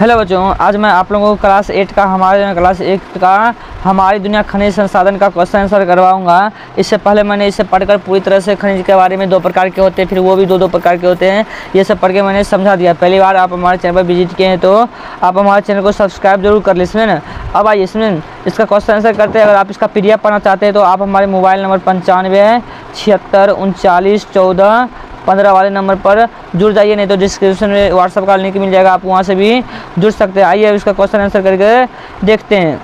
Hello बच्चों, आज मैं आप लोगों को क्लास 8 का हमारी दुनिया खनिज संसाधन का क्वेश्चन आंसर करवाऊंगा। इससे पहले मैंने इसे पढ़कर पूरी तरह से खनिज के बारे में दो प्रकार के होते हैं, फिर वो भी दो प्रकार के होते हैं, ये सब पढ़ के मैंने समझा दिया। पहली बार आप हमारे चैनल पर विजिट किए हैं तो आप हमारे चैनल को सब्सक्राइब जरूर कर लीजिए ना। अब आइए इसमें इसका क्वेश्चन आंसर करते हैं। अगर आप इसका PDF पढ़ना चाहते हैं तो आप हमारे मोबाइल नंबर 95 76 39 14 15 वाले नंबर पर जुड़ जाइए, नहीं तो डिस्क्रिप्शन में व्हाट्सएप का लिंक मिल जाएगा, आप वहां से भी जुड़ सकते हैं। आइए अब इसका क्वेश्चन आंसर करके देखते हैं।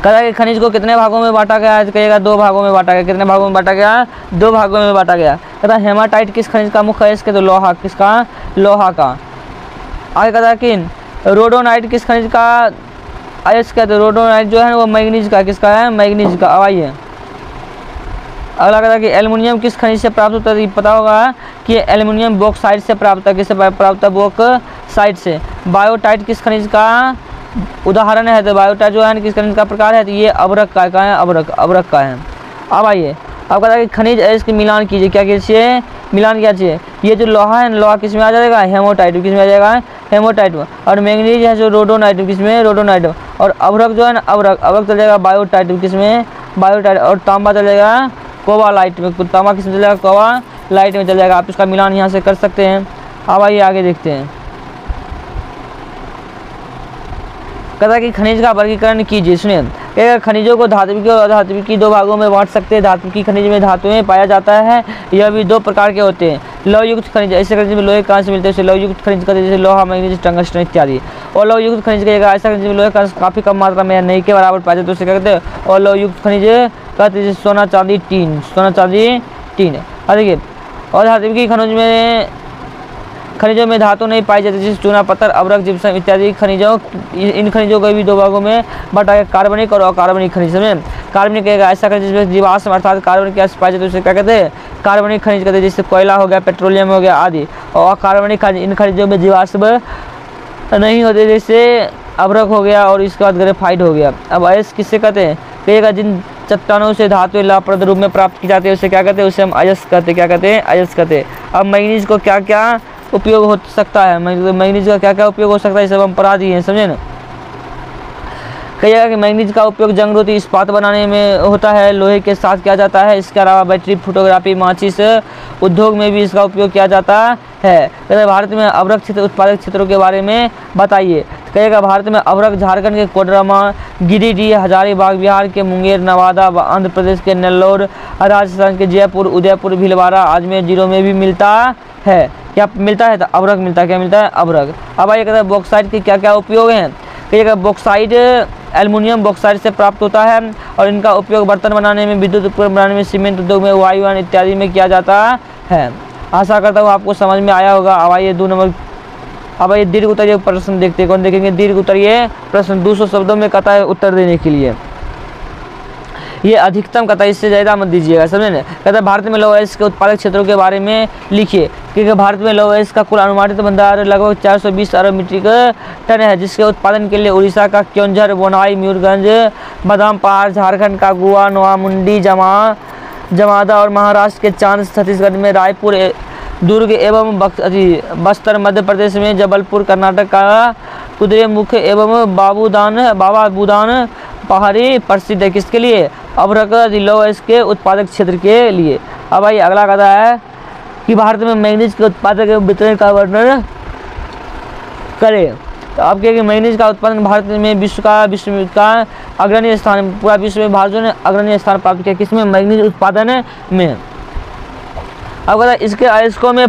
कहा कि खनिज को कितने भागों में बांटा गया? कहिएगा 2 भागों में बांटा गया। कितने भागों में बांटा गया? 2 भागों में बांटा गया। कहता हेमाटाइट किस खनिज का मुख्य है? इसके तो लोहा। किसका? लोहा का। आगे कहता कि रोडोनाइट किस खनिज का अयस्क है? तो रोडोनाइट जो है वो मैग्नीज का। किसका है? मैग्नीज का। अब आइए अगला कहता है कि एल्युमिनियम किस खनिज से प्राप्त होता है? पता होगा कि एल्युमिनियम बॉक्साइट से प्राप्त है। किससे प्राप्त होता है? बॉक्साइट से। बायोटाइट किस खनिज का उदाहरण है? तो बायोटाइट जो है किस खनिज का प्रकार है? तो ये अभ्रक का है। अभ्रक का है। अब आइए अब कहता है कि खनिज अयस्क मिलान कीजिए। क्या कीजिए? मिलान क्या चाहिए? ये जो लोहा है लोहा किस में आ जाएगा? हेमोटाइट। किस में आ जाएगा? हेमोटाइट में। और मैंगनीज है जो रोडोनाइट। किस में? रोडोनाइट। और अभ्रक जो है ना अभ्रक चल जाएगा बायोटाइट। किस में? बायोटाइट। और तांबा चल जाएगा कोबालाइट में। तांबा किस में चल जाएगा? कोबालाइट में चल जाएगा। आप इसका मिलान यहाँ से कर सकते हैं। अब आइए आगे देखते हैं। कहता है कि खनिज का वर्गीकरण कीजिए। सुनिए, खनिजों को धात्विक और अधात्विक 2 भागों में बांट सकते हैं। धात्विक खनिज में धातुएं पाया जाता है। यह भी 2 प्रकार के होते हैं। लौह युक्त खनिज, ऐसे खनिज में लोहे कहाँ से मिलते हैं? जैसे लौह युक्त खनिज कहते हैं जैसे लोहा, मैग्नीज, टंगस्टन इत्यादि। और लौह युक्त खनिज कहेगा ऐसा खनिज में लोहे का काफ़ी कम मात्रा में नहीं के बराबर पाया जाता है, तो उसे क्या कहते हैं? और लौह युक्त खनिज कहते हैं जैसे सोना, चांदी, टीन। सोना, चांदी, टीन। और देखिए और धात्विक खनिजों में धातु नहीं पाई जाती, जैसे चूना पत्थर, अभ्रक, जिप्सम इत्यादि खनिजों। इन खनिजों को भी 2 भागों में बांटा गया, कार्बनिक और अकार्बनिक खनिज में। कार्बनिक कहेगा ऐसा खनिज जिसमें जीवाश्म अर्थात कार्बन गैस पाई जाती है, उसे क्या कहते हैं? कार्बनिक खनिज कहते हैं, जैसे कोयला हो गया, पेट्रोलियम हो गया आदि। और अकार्बनिक खनिज इन खनिजों में जीवाश्म नहीं होते, जैसे अभ्रक हो गया और इसके बाद ग्रेफाइट हो गया। अब अयस्क किससे कहते हैं? कहिएगा जिन चट्टानों से धातु लाभप्रद रूप में प्राप्त की जाती है उसे क्या कहते हैं? उसे हम अयस्क कहते हैं। क्या कहते हैं? अयस्क कहते हैं। अब मैग्नीज को क्या क्या उपयोग हो सकता है? मैग्नीज का क्या क्या उपयोग हो सकता है? सब हम पढ़ा दिए हैं, समझे ना। कहिएगा कि मैग्नीज का उपयोग जंगरोती इस्पात बनाने में होता है, लोहे के साथ किया जाता है। इसके अलावा बैटरी, फोटोग्राफी, माचिस उद्योग में भी इसका उपयोग किया जाता है। कहते भारत में अभ्रक क्षेत्र उत्पादक क्षेत्रों के बारे में बताइए। कहेगा भारत में अभ्रक झारखंड के कोडरमा, गिरिडीह, हजारीबाग, बिहार के मुंगेर, नवादा, आंध्र प्रदेश के नेल्लोर, राजस्थान के जयपुर, उदयपुर, भीलवाड़ा, अजमेर जिलों में भी मिलता है। क्या मिलता है? तो अभ्रक मिलता है। क्या मिलता है? अभ्रक। अब आइए कहते हैं बॉक्साइट के क्या क्या उपयोग हैं। कहिएगा बॉक्साइट एल्युमिनियम बॉक्साइट से प्राप्त होता है और इनका उपयोग बर्तन बनाने में, विद्युत उपकरण बनाने में, सीमेंट उद्योग में, वायुयान इत्यादि में किया जाता है। आशा करता हूँ आपको समझ में आया होगा। अब आइए 2 नंबर अब आइए दीर्घ उत्तरीय प्रश्न देखते हैं। कौन देखेंगे? दीर्घ उत्तरीय प्रश्न 200 शब्दों में कहता है उत्तर देने के लिए। ये अधिकतम कहता है, इससे ज़्यादा मत दीजिएगा, समझे ना। कहता है भारत में लौह अयस्क के उत्पादक क्षेत्रों के बारे में लिखिए। क्योंकि भारत में लौह अयस्क का कुल अनुमानित भंडार लगभग 420 अरब मीट्रिक टन है, जिसके उत्पादन के लिए उड़ीसा का क्योंझर, बोनाई, मयूरगंज, बादाम पहाड़, झारखंड का गोवा, नोआमुंडी, जमादा और महाराष्ट्र के चांद, छत्तीसगढ़ में रायपुर, दुर्ग एवं बस्तर, मध्य प्रदेश में जबलपुर, कर्नाटक का कुद्रेमुख एवं बाबा बुदान पहाड़ी प्रसिद्ध है। किसके लिए? अभ्रक लौह अयस्क के उत्पादक क्षेत्र के लिए। अब भाई अगला कहता है कि भारत में मैग्नीज के उत्पादक एवं वितरण का वर्णन करें। तो अब क्या कि मैग्नीज का उत्पादन भारत में विश्व का अग्रणी स्थान, पूरा विश्व में भारत ने अग्रणी स्थान प्राप्त किया। किसमें? मैग्नीज उत्पादन में। अब कहता है इसके अयस्कों में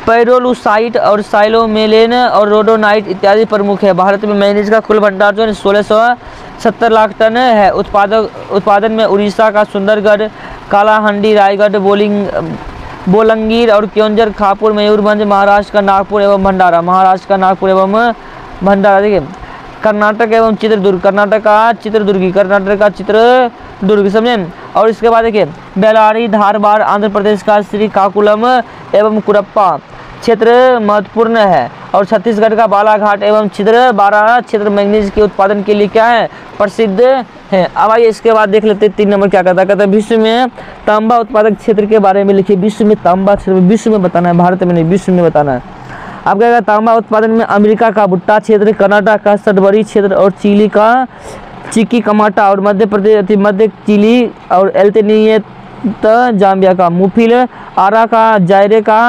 पैरोलुसाइट और साइलोमेलेन और रोडोनाइट इत्यादि प्रमुख है। भारत में मैग्नीज का कुल भंडार जो है 1670 लाख टन है। उत्पादन में उड़ीसा का सुंदरगढ़, कालाहांडी, रायगढ़, बोलंगीर और क्योंझर, खापुर, मयूरभंज, महाराष्ट्र का नागपुर एवं भंडारा। देखिए कर्नाटक एवं चित्रदुर्ग, कर्नाटक का चित्रदुर्ग, समझे। और इसके बाद देखिए बेलारी, धारवाड़, आंध्र प्रदेश का श्रीकाकुलम एवं कुरप्पा क्षेत्र महत्वपूर्ण है। और छत्तीसगढ़ का बालाघाट एवं छिंदवाड़ा क्षेत्र मैग्नीज के उत्पादन के लिए क्या है? प्रसिद्ध है। अब आइए इसके बाद देख लेते हैं 3 नंबर क्या कहता है। विश्व में तांबा उत्पादक क्षेत्र के बारे में लिखिए। विश्व में तांबा क्षेत्र, विश्व में बताना है, भारत में नहीं, विश्व में बताना है। अब क्या है, तांबा उत्पादन में अमेरिका का भुट्टा क्षेत्र, कनाडा का सडबरी क्षेत्र और चिली का चिकी कमाटा और मध्य प्रदेश मध्य चिली और एल्टेनियत जाम्बिया का मुफिल, आरा का जायरे का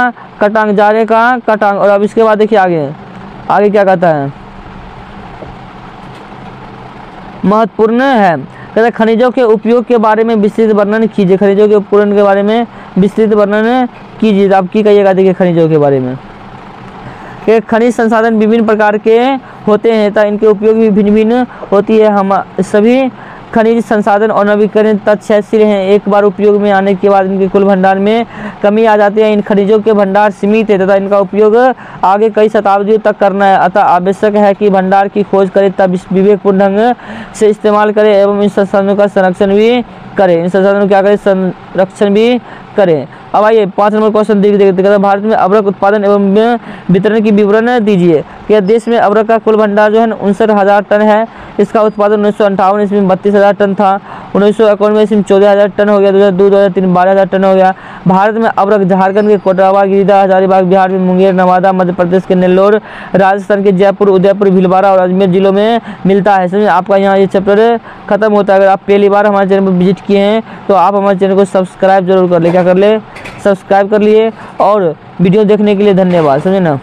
कटांग, जारे का कटांग। और अब इसके बाद देखिए आगे क्या कहता है, महत्वपूर्ण है, कहते हैं खनिजों के उपयोग के बारे में विस्तृत वर्णन कीजिए। खनिजों के उपकरण के बारे में विस्तृत वर्णन कीजिए। आप की कहिएगा, देखिए खनिजों के बारे में कि खनिज संसाधन विभिन्न प्रकार के होते हैं तथा इनके उपयोग भी भिन्न भिन्न होती है। हम सभी खनिज संसाधन और नवीकरण तत्क्षयशील हैं। एक बार उपयोग में आने के बाद इनके कुल भंडार में कमी आ जाती है। इन खनिजों के भंडार सीमित है तथा इनका उपयोग आगे कई शताब्दियों तक करना है। अतः आवश्यक है कि भंडार की खोज करें, तब विवेकपूर्ण ढंग से इस्तेमाल करें एवं इन संसाधनों का संरक्षण भी करें। इन संसाधनों क्या करें, संरक्षण भी करें। अब आइए 5 नंबर क्वेश्चन देखते। भारत में अबरक उत्पादन एवं वितरण की विवरण दीजिए। कि देश में अबरक का कुल भंडार जो है 59,000 टन है। इसका उत्पादन 1958 ईस्वी में 32,000 टन था। 1991 ईस्वी में 14,000 टन हो गया। 2002 2003 12,000 टन हो गया। भारत में अबरक झारखंड के कोडरवा, गिरिडीह, हजारीबाग, बिहार में मुंगेर, नवादा, मध्य प्रदेश के नेल्लोर, राजस्थान के जयपुर, उदयपुर, भीलवाड़ा और अजमेर जिलों में मिलता है। समझे, आपका यहाँ ये चैप्टर खत्म होता है। अगर आप पहली बार हमारे चैनल पर विजिट किए हैं तो आप हमारे चैनल को सब्सक्राइब जरूर कर ले। क्या कर ले, सब्सक्राइब कर लिए। और वीडियो देखने के लिए धन्यवाद। समझे ना।